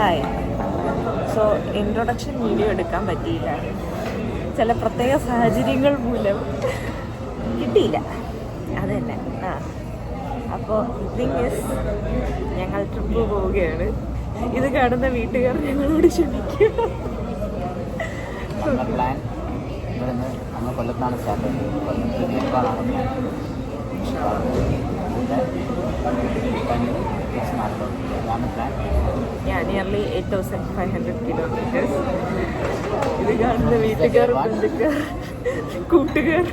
Hi. So introduction video എടുക്കാൻ പറ്റിയില്ല, ചില പ്രത്യേക സാഹചര്യങ്ങൾ മൂലം കിട്ടിയില്ല. അത് തന്നെ. അപ്പോൾ ഞങ്ങൾ ട്രിപ്പ് പോവുകയാണ്. ഇത് കാണുന്ന വീട്ടുകാർ ഞങ്ങളോട് ക്ഷമിക്കുക. കൊല്ലത്താണ് സ്റ്റാർട്ട് നിയർലി 8,500 കിലോമീറ്റേഴ്സ്. ഇത് കാണുന്ന വീട്ടുകാർ, ബന്ധുക്കാർ, കൂട്ടുകാർ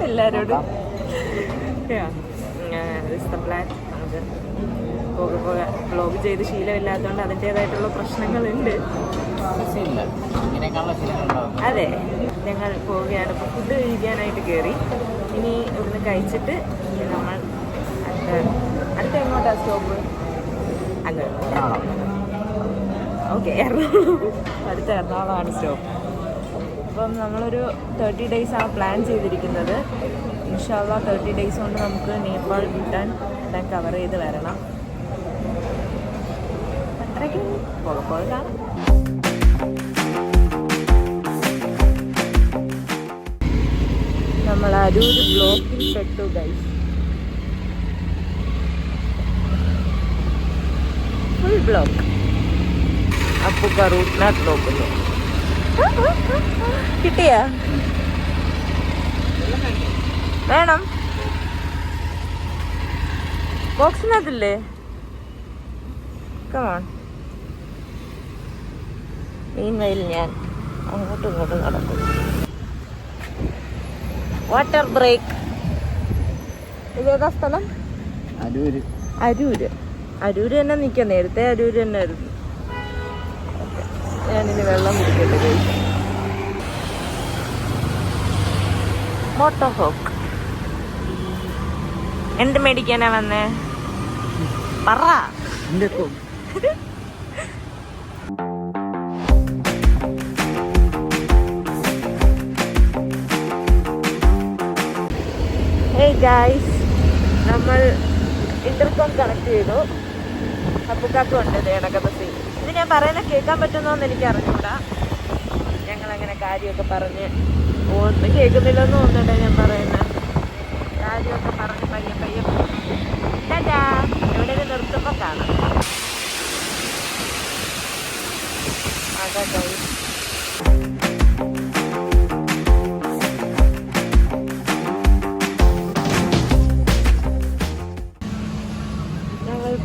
എല്ലാവരോടും പ്ലാൻ. നമുക്ക് പോകെ വ്ളോഗ് ചെയ്ത് ശീലമില്ലാത്തതുകൊണ്ട് അതിൻ്റേതായിട്ടുള്ള പ്രശ്നങ്ങളുണ്ട്. അതെ, ഞങ്ങൾ പോവുകയാണ്. ഇപ്പോൾ ഫുഡ് കഴിക്കാനായിട്ട് കയറി. ഇനി ഇവിടുന്ന് കഴിച്ചിട്ട് നമ്മൾ അടുത്ത എങ്ങോട്ടാണ് സ്റ്റോപ്പ്? അങ്ങ് ഓക്കെ, എറണാകുളം. അടുത്ത എറണാകുളമാണ് സ്റ്റോപ്പ്. അപ്പം നമ്മളൊരു 30 days ആണ് പ്ലാൻ ചെയ്തിരിക്കുന്നത്. ഇൻഷാ അല്ലാഹ് 30 days കൊണ്ട് നമുക്ക് നേപ്പാൾ, ഭൂട്ടാൻ എല്ലാം കവർ ചെയ്ത് വരണം. അത്രയ്ക്കും പോകെ കാണാം. നമ്മൾ അരൂർ ബ്ലോക്കിൽ പെട്ടു ഗൈസ്. Full block. അപ്പുക്ക റൂട്ടിനകത്ത് നോക്കുന്നു. കിട്ടിയാ? വേണം. ബോക്സിനകത്തില്ലേ? കമോൺ. മീൻവെയിൽ ഞാൻ അങ്ങോട്ടും ഇങ്ങോട്ടും നടക്കും. Water break. ഇതേതാ സ്ഥലം? അരൂര് തന്നെ നിൽക്കാം. നേരത്തെ അരൂര് തന്നെ ആയിരുന്നു. ഞാനിനി വെള്ളം കുടിക്കട്ടെ. മോട്ടോ ഹോക്ക്. എന്ത് മേടിക്കാനാ വന്നേ? പറ. ഹേയ് ഗായ്സ്, നമ്മൾ ഇന്റർകോം കണക്ട് ചെയ്തു. അപ്പുക്കാക്കും ഉണ്ട് ഇടക്കത്തെ സീൻ. ഇത് ഞാൻ പറയുന്ന കേൾക്കാൻ പറ്റുന്നോന്ന് എനിക്ക് അറിഞ്ഞൂടാ. ഞങ്ങളങ്ങനെ കാര്യമൊക്കെ പറഞ്ഞ് ഒന്നും കേൾക്കുന്നില്ലെന്ന് തോന്നുന്നുണ്ട്. ഞാൻ പറയുന്ന കാര്യമൊക്കെ പറഞ്ഞ് പയ്യെ ടാറ്റാ. എവിടെയെങ്കിലും നിർത്തുമ്പോൾ കാണാം. അതാ ഗൈസ്.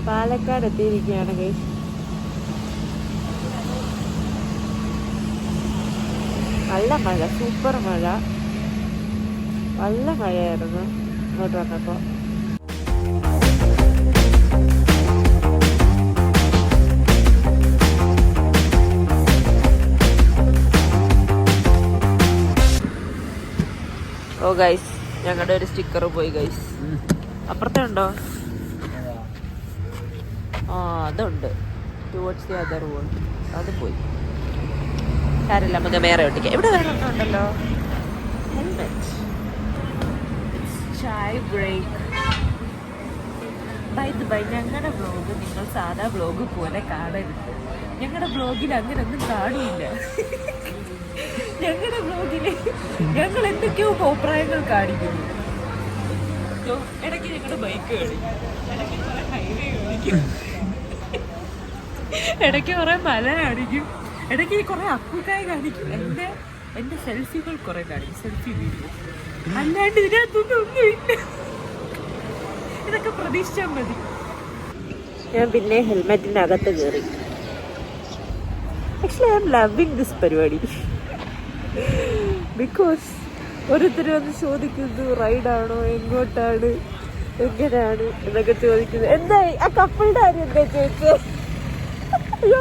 പാലക്കാട് എത്തിയിരിക്കുകയാണ് ഗൈസ്. നല്ല മഴ, സൂപ്പർ മഴ. നല്ല മഴയായിരുന്നു ഇങ്ങോട്ട് വന്നപ്പോൾ. ഓ ഗൈസ്, ഞങ്ങളുടെ ഒരു സ്റ്റിക്കർ പോയി ഗൈസ്. അപ്പുറത്തെ ഉണ്ടോ? അതുണ്ട്. Towards the other world. അത് പോയി. കാര്യമില്ല, നമുക്ക് വേറെ ഒട്ടിക്കാം. ഇവിടെ വേറെ ഉണ്ടല്ലോ. ഹെൽമെറ്റ്. ചായ ബ്രേക്ക്. ബൈ ഞങ്ങളുടെ വ്ളോഗ് നിങ്ങൾ സാധാ വ്ളോഗ് പോലെ കാണരുത്. ഞങ്ങളുടെ വ്ളോഗിൽ അങ്ങനെ ഒന്നും കാണില്ല. ഞങ്ങളുടെ വ്ളോഗില് ഞങ്ങൾ എന്തൊക്കെയോ അഭിപ്രായങ്ങൾ കാണിക്കുന്നു. ഇടയ്ക്ക് ഞങ്ങളുടെ ബൈക്ക് കാണിക്കും, ഇടയ്ക്ക് കുറെ ഹൈവേ കാണിക്കും, ഇടയ്ക്ക് കുറെ മല കാണിക്കും, ഇടയ്ക്ക് കുറെ അപ്പുക്കായ കാണിക്കും. എൻ്റെ സെൽഫികൾ കുറെ കാണിക്കും, സെൽഫി വീഡിയോ. അല്ലാണ്ട് ഇതിനകത്തൊന്നും ഒന്നുമില്ല. ഇതൊക്കെ പ്രതീക്ഷിച്ചാൽ മതി. ഞാൻ പിന്നെ ഹെൽമെറ്റിൻ്റെ അകത്ത് കയറി. Actually I am loving this പരിപാടി. ബിക്കോസ് ഓരോരുത്തരും വന്ന് ചോദിക്കുന്നു റൈഡാണോ, എങ്ങോട്ടാണ്, എങ്ങനെയാണ് എന്നൊക്കെ ചോദിക്കുന്നത്. എന്തായി ആ കപ്പിളുടെ കാര്യം എന്താ ചോദിച്ചത്? അയ്യോ